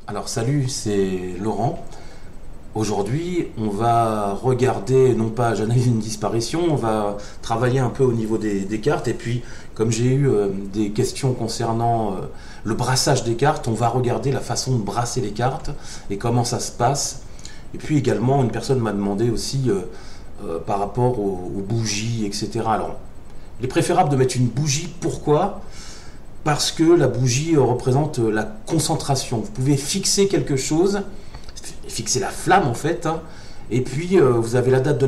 Alors salut, c'est Laurent. Aujourd'hui, on va regarder, non pas j'analyse une disparition, on va travailler un peu au niveau des cartes. Et puis, comme j'ai eu des questions concernant le brassage des cartes, on va regarder la façon de brasser les cartes et comment ça se passe. Et puis également, une personne m'a demandé aussi par rapport aux bougies, etc. Alors, il est préférable de mettre une bougie. Pourquoi ? Parce que la bougie représente la concentration. Vous pouvez fixer quelque chose, fixer la flamme en fait, hein, et puis vous avez la date de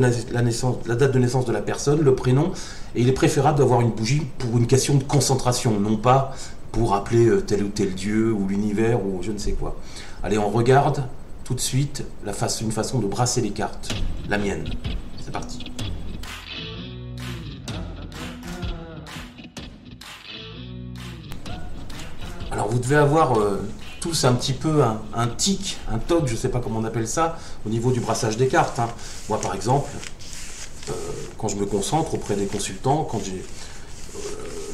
naissance de la personne, le prénom, et il est préférable d'avoir une bougie pour une question de concentration, non pas pour appeler tel ou tel dieu, ou l'univers, ou je ne sais quoi. Allez, on regarde tout de suite une façon de brasser les cartes, la mienne. C'est parti. Alors vous devez avoir tous un petit peu un tic, un toc, je ne sais pas comment on appelle ça, au niveau du brassage des cartes, hein. Moi par exemple, quand je me concentre auprès des consultants, quand j'ai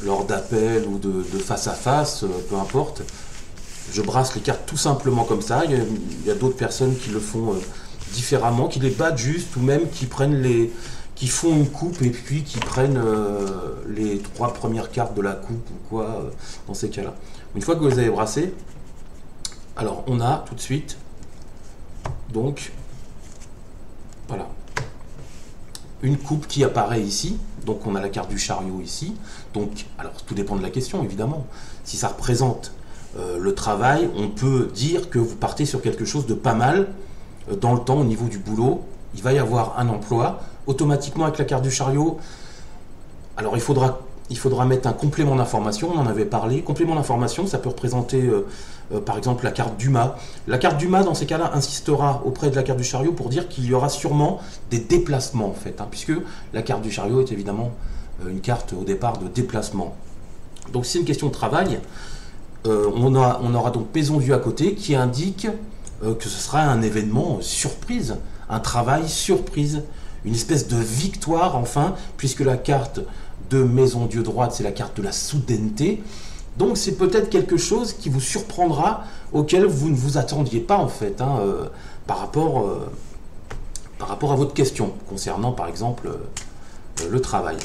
lors d'appels ou de face à face, peu importe, je brasse les cartes tout simplement comme ça. Il y a d'autres personnes qui le font différemment, qui les battent juste, ou même qui font une coupe et puis qui prennent les 3 premières cartes de la coupe ou quoi, dans ces cas-là. Une fois que vous les avez brassés, alors on a tout de suite, donc, voilà, une coupe qui apparaît ici. Donc on a la carte du chariot ici. Donc, alors tout dépend de la question évidemment. Si ça représente le travail, on peut dire que vous partez sur quelque chose de pas mal dans le temps au niveau du boulot. Il va y avoir un emploi. Automatiquement avec la carte du chariot, alors il faudra mettre un complément d'information, on en avait parlé. Complément d'information, ça peut représenter par exemple la carte du mât. La carte du mât, dans ces cas-là, insistera auprès de la carte du chariot pour dire qu'il y aura sûrement des déplacements, en fait, hein, puisque la carte du chariot est évidemment une carte au départ de déplacement. Donc c'est une question de travail. On aura donc Maison Dieu à côté qui indique que ce sera un événement surprise, un travail surprise, une espèce de victoire enfin, puisque la carte de Maison Dieu droite, c'est la carte de la soudaineté. Donc c'est peut-être quelque chose qui vous surprendra, auquel vous ne vous attendiez pas en fait, hein, par rapport à votre question, concernant par exemple le travail.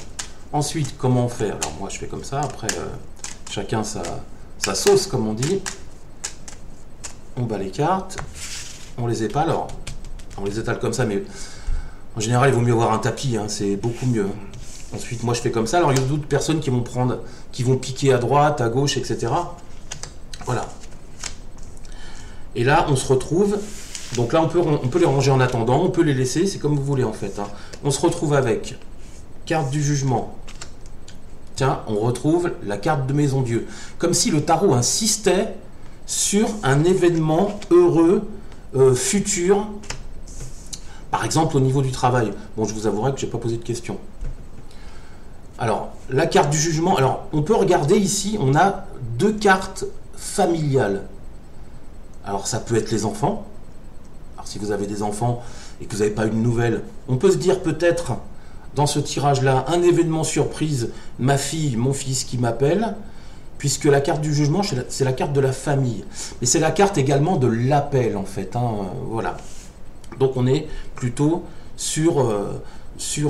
Ensuite, comment faire? Alors moi je fais comme ça, après chacun sa sauce comme on dit. On bat les cartes, on les épale, alors on les étale comme ça, mais en général il vaut mieux avoir un tapis, hein, c'est beaucoup mieux. Ensuite, moi je fais comme ça. Alors il y a d'autres personnes qui vont piquer à droite, à gauche, etc. Voilà. Et là, on se retrouve. Donc là, on peut les ranger en attendant, on peut les laisser, c'est comme vous voulez en fait, hein. On se retrouve avec carte du jugement. Tiens, on retrouve la carte de Maison Dieu. Comme si le tarot insistait sur un événement heureux, futur. Par exemple, au niveau du travail. Bon, je vous avouerai que je n'ai pas posé de questions. Alors, la carte du jugement, alors on peut regarder ici, on a 2 cartes familiales. Alors ça peut être les enfants. Alors si vous avez des enfants et que vous n'avez pas une nouvelle, on peut se dire peut-être dans ce tirage-là, un événement surprise, ma fille, mon fils qui m'appelle, puisque la carte du jugement, c'est la carte de la famille. Mais c'est la carte également de l'appel en fait, hein, voilà. Donc on est plutôt sur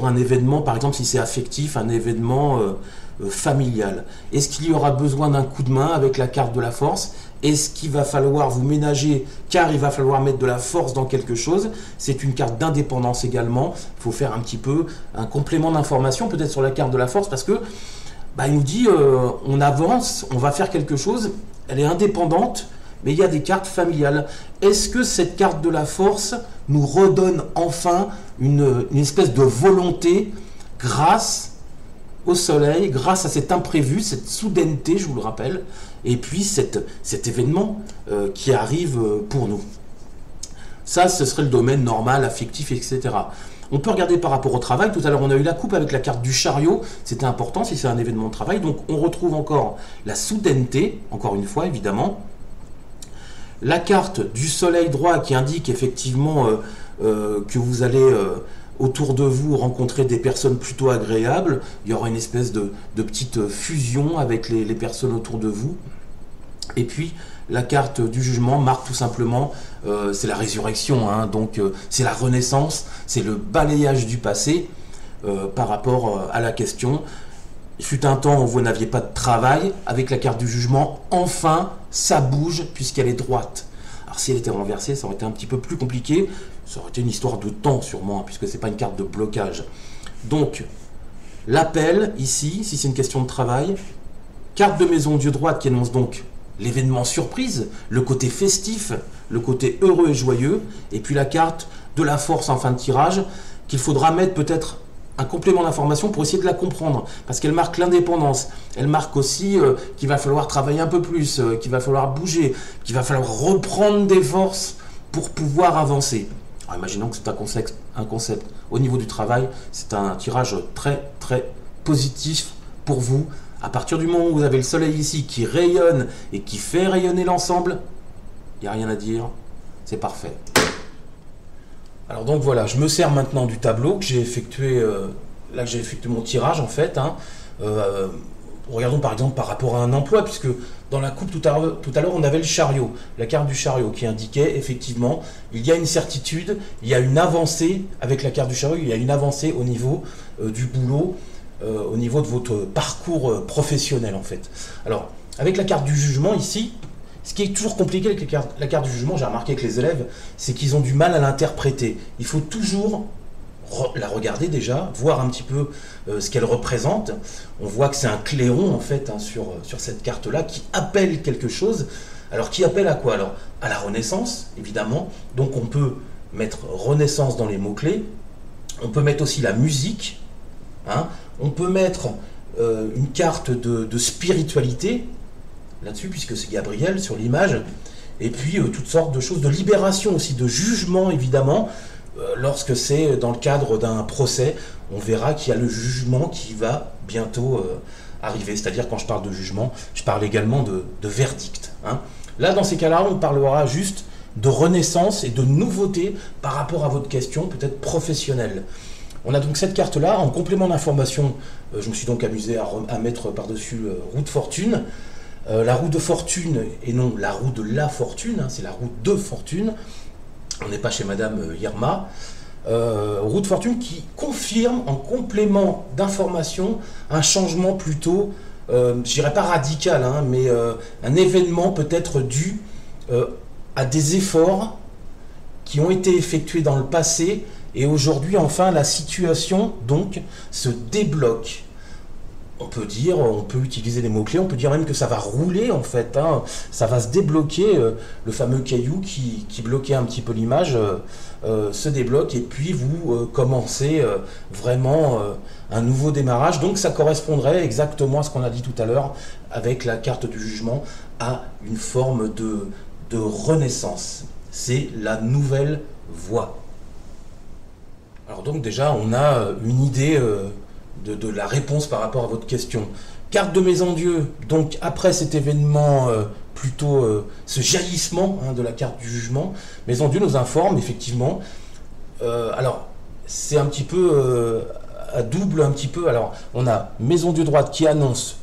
un événement, par exemple si c'est affectif, un événement familial. Est-ce qu'il y aura besoin d'un coup de main avec la carte de la force? Est-ce qu'il va falloir vous ménager car il va falloir mettre de la force dans quelque chose? C'est une carte d'indépendance également. Il faut faire un petit peu un complément d'information peut-être sur la carte de la force parce que il nous dit on avance, on va faire quelque chose, elle est indépendante, mais il y a des cartes familiales. Est-ce que cette carte de la force nous redonne enfin une espèce de volonté grâce au soleil, grâce à cet imprévu, cette soudaineté, je vous le rappelle, et puis cet événement qui arrive pour nous? Ça, ce serait le domaine normal, affectif, etc. On peut regarder par rapport au travail. Tout à l'heure, on a eu la coupe avec la carte du chariot. C'était important si c'est un événement de travail. Donc, on retrouve encore la soudaineté, encore une fois, évidemment. La carte du soleil droit qui indique effectivement que vous allez autour de vous rencontrer des personnes plutôt agréables. Il y aura une espèce de petite fusion avec les personnes autour de vous. Et puis la carte du jugement marque tout simplement, c'est la résurrection, hein, donc c'est la renaissance, c'est le balayage du passé par rapport à la question. Il fut un temps où vous n'aviez pas de travail, avec la carte du jugement, enfin, ça bouge puisqu'elle est droite. Alors si elle était renversée, ça aurait été un petit peu plus compliqué, ça aurait été une histoire de temps sûrement, hein, puisque ce n'est pas une carte de blocage. Donc, l'appel, ici, si c'est une question de travail, carte de maison Dieu droite qui annonce donc l'événement surprise, le côté festif, le côté heureux et joyeux, et puis la carte de la force en fin de tirage, qu'il faudra mettre peut-être un complément d'information pour essayer de la comprendre, parce qu'elle marque l'indépendance, elle marque aussi qu'il va falloir travailler un peu plus, qu'il va falloir bouger, qu'il va falloir reprendre des forces pour pouvoir avancer. Alors imaginons que c'est un concept au niveau du travail, c'est un tirage très très positif pour vous. À partir du moment où vous avez le soleil ici qui rayonne et qui fait rayonner l'ensemble, il n'y a rien à dire, c'est parfait. Alors donc voilà, je me sers maintenant du tableau que j'ai effectué, là que j'ai effectué mon tirage en fait. Hein. Regardons par exemple par rapport à un emploi, puisque dans la coupe tout à l'heure on avait le chariot, la carte du chariot qui indiquait effectivement il y a une certitude, il y a une avancée avec la carte du chariot, il y a une avancée au niveau du boulot, au niveau de votre parcours professionnel en fait. Alors avec la carte du jugement ici, ce qui est toujours compliqué avec la carte du jugement, j'ai remarqué avec les élèves, c'est qu'ils ont du mal à l'interpréter. Il faut toujours la regarder déjà, voir un petit peu ce qu'elle représente. On voit que c'est un clairon en fait hein, sur cette carte-là qui appelle quelque chose. Alors qui appelle à quoi? Alors à la renaissance, évidemment. Donc on peut mettre renaissance dans les mots-clés. On peut mettre aussi la musique. Hein. On peut mettre une carte de spiritualité là-dessus, puisque c'est Gabriel sur l'image, et puis toutes sortes de choses, de libération aussi, de jugement évidemment, lorsque c'est dans le cadre d'un procès, on verra qu'il y a le jugement qui va bientôt arriver, c'est-à-dire quand je parle de jugement, je parle également de verdict. Hein. Là, dans ces cas-là, on parlera juste de renaissance et de nouveauté par rapport à votre question, peut-être professionnelle. On a donc cette carte-là, en complément d'information, je me suis donc amusé à mettre par-dessus roue de fortune. La roue de fortune, et non la roue de la fortune, hein, c'est la roue de fortune, on n'est pas chez Madame Irma, roue de fortune qui confirme en complément d'information un changement plutôt, je dirais pas radical, hein, mais un événement peut-être dû à des efforts qui ont été effectués dans le passé, et aujourd'hui enfin la situation donc se débloque. On peut dire, on peut utiliser les mots-clés, on peut dire même que ça va rouler en fait, hein, ça va se débloquer, le fameux caillou qui bloquait un petit peu l'image se débloque, et puis vous commencez vraiment un nouveau démarrage. Donc ça correspondrait exactement à ce qu'on a dit tout à l'heure avec la carte du jugement, à une forme de renaissance. C'est la nouvelle voie. Alors donc déjà on a une idée de la réponse par rapport à votre question. Carte de Maison Dieu, donc après cet événement, plutôt ce jaillissement hein, de la carte du jugement, Maison Dieu nous informe effectivement, alors c'est un petit peu à double un petit peu, alors on a Maison Dieu droite qui annonce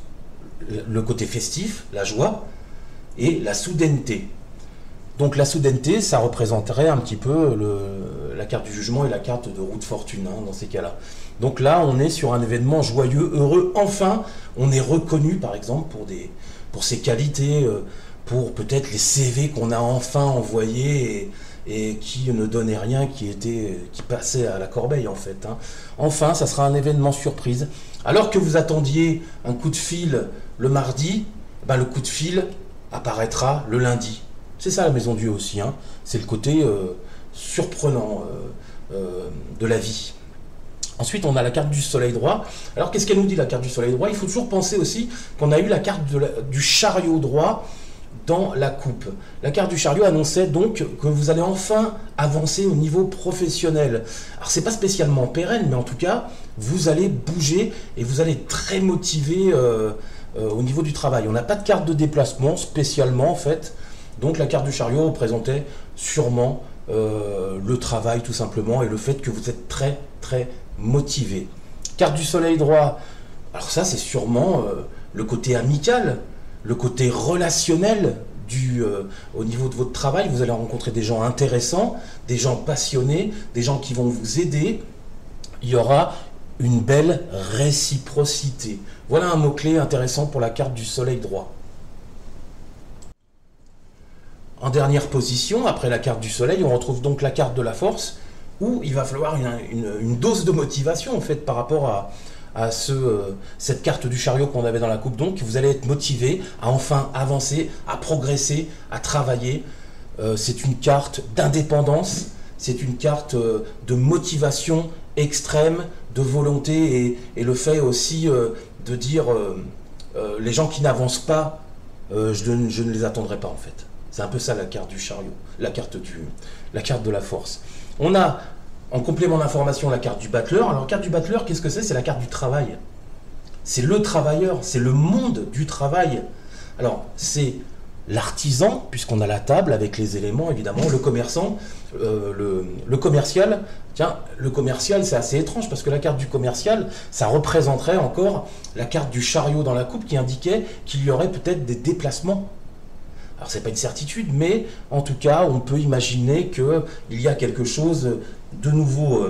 le côté festif, la joie, et la soudaineté. Donc la soudaineté, ça représenterait un petit peu la carte du jugement et la carte de roue de fortune hein, dans ces cas-là. Donc là, on est sur un événement joyeux, heureux. Enfin, on est reconnu, par exemple, pour ses qualités, pour peut-être les CV qu'on a enfin envoyés et qui ne donnaient rien, qui passaient à la corbeille, en fait. Hein. Enfin, ça sera un événement surprise. Alors que vous attendiez un coup de fil le mardi, ben, le coup de fil apparaîtra le lundi. C'est ça la Maison Dieu aussi, hein. C'est le côté surprenant de la vie. Ensuite, on a la carte du soleil droit. Alors, qu'est-ce qu'elle nous dit, la carte du soleil droit? Il faut toujours penser aussi qu'on a eu la carte du chariot droit dans la coupe. La carte du chariot annonçait donc que vous allez enfin avancer au niveau professionnel. Alors, c'est pas spécialement pérenne, mais en tout cas, vous allez bouger et vous allez être très motivé au niveau du travail. On n'a pas de carte de déplacement spécialement, en fait. Donc, la carte du chariot représentait sûrement le travail, tout simplement, et le fait que vous êtes très, très motivé. Carte du soleil droit, alors ça c'est sûrement le côté amical, le côté relationnel au niveau de votre travail, vous allez rencontrer des gens intéressants, des gens passionnés, des gens qui vont vous aider. Il y aura une belle réciprocité. Voilà un mot-clé intéressant pour la carte du soleil droit. En dernière position, après la carte du soleil, on retrouve donc la carte de la force, où il va falloir une dose de motivation en fait, par rapport à cette carte du chariot qu'on avait dans la coupe. Donc vous allez être motivé à enfin avancer, à progresser, à travailler. C'est une carte d'indépendance, c'est une carte de motivation extrême, de volonté et le fait aussi de dire les gens qui n'avancent pas, je ne les attendrai pas en fait. C'est un peu ça la carte du chariot, la carte de la force. On a en complément d'information la carte du battleur. Alors la carte du battleur, qu'est-ce que c'est? C'est la carte du travail. C'est le travailleur, c'est le monde du travail. Alors c'est l'artisan, puisqu'on a la table avec les éléments évidemment, le commerçant, le commercial. Tiens, le commercial c'est assez étrange parce que la carte du commercial, ça représenterait encore la carte du chariot dans la coupe qui indiquait qu'il y aurait peut-être des déplacements. Alors c'est pas une certitude, mais en tout cas on peut imaginer qu'il y a quelque chose de nouveau.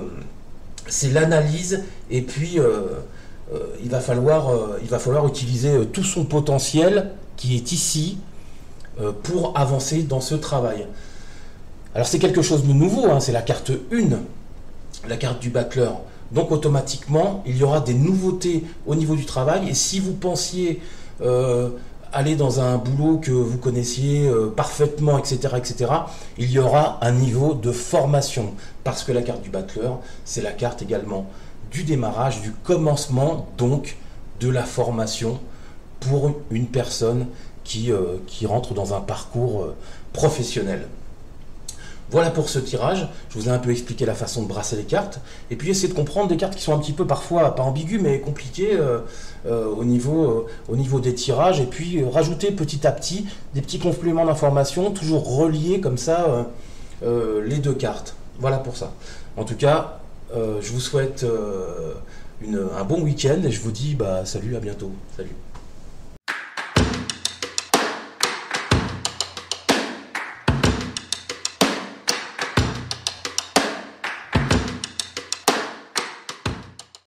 C'est l'analyse et puis il va falloir utiliser tout son potentiel qui est ici pour avancer dans ce travail. Alors c'est quelque chose de nouveau, hein, c'est la carte 1, la carte du battleur. Donc automatiquement il y aura des nouveautés au niveau du travail et si vous pensiez aller dans un boulot que vous connaissiez parfaitement, etc., il y aura un niveau de formation. Parce que la carte du battleur, c'est la carte également du démarrage, du commencement, donc de la formation pour une personne qui rentre dans un parcours professionnel. Voilà pour ce tirage, je vous ai un peu expliqué la façon de brasser les cartes, et puis essayer de comprendre des cartes qui sont un petit peu parfois, pas ambiguës, mais compliquées au niveau des tirages, et puis rajouter petit à petit des petits compléments d'information, toujours relier comme ça les deux cartes. Voilà pour ça. En tout cas, je vous souhaite un bon week-end, et je vous dis salut, à bientôt. Salut.